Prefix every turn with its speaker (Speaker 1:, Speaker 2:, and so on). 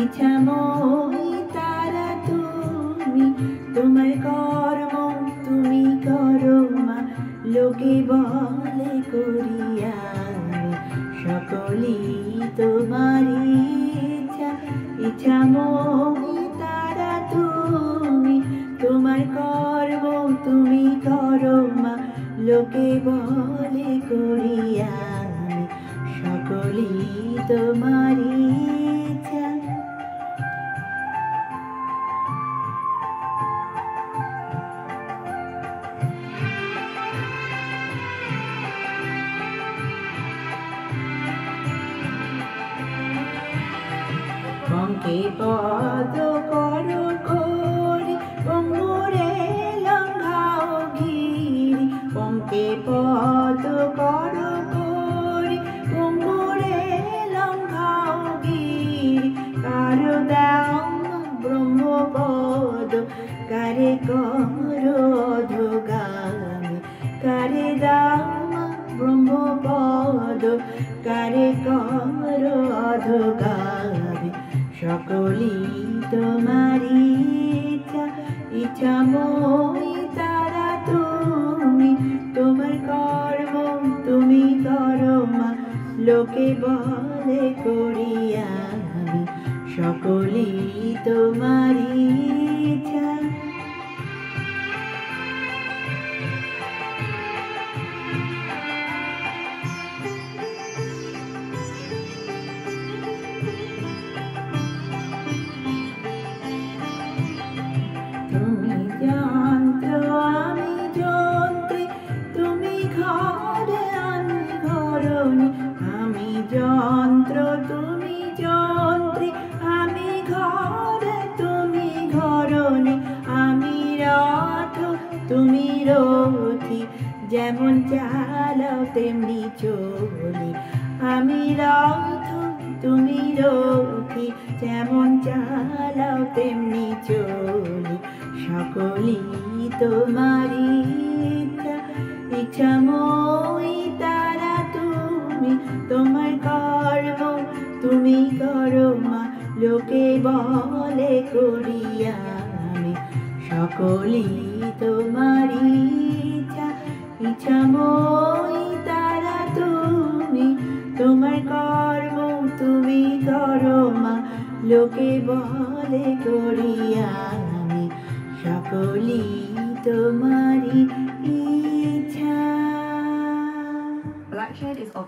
Speaker 1: ইচ্ছাময়ী তারা তুমি, তোমার কর্ম তুমি করো মা, লোকে বলে করিয়া সকলই তোমারই ইচ্ছা। ইচ্ছাময়ী তারা তুমি, তোমার কর্ম তুমি করো মা, লোকে বলে করিয়া সকলই তোমারই ইচ্ছা। পঙ্কে পদ করো করি, পঙ্গুরে লঙ্ঘাও ঘিরি। পঙ্কে পদ করো করি, পঙ্গুরে লঙ্ঘাও ঘিরি। কারো দাও ব্রহ্মপদ, কারে করো অধোগামী। কারে দাও ব্রহ্মপদ, কারে করো অধোগামী। সকলই তোমারই ইচ্ছা। ইচ্ছাময়ী তারা তুমি, তোমার কর্ম তুমি করো মা, লোকে বলে করিয়া সকলই তোমারই ইচ্ছা। তুমি যন্ত্র আমি যন্ত্রী, তুমি ঘরে আমি ঘরণী। আমি যন্ত্র তুমি যন্ত্রী, আমি ঘরে তুমি ঘরণী। আমি রথ তুমি রথী, যেমন চালাও তেমনি চলি। আমি রথ তুমি রথী, যেমন চালাও তেমনি চলি। সকলই তোমারই ইচ্ছা। ইচ্ছাময়ী তারা তুমি, তোমার কর্ম তুমি করো মা, লোকে বলে করিয়া সকলই তোমারই ইচ্ছা। ইচ্ছাময়ী তারা তুমি, তোমার কর্ম তুমি করো মা, লোকে বলে করিয়া সকলই তোমারই ইচ্ছা।
Speaker 2: Black shade is obviously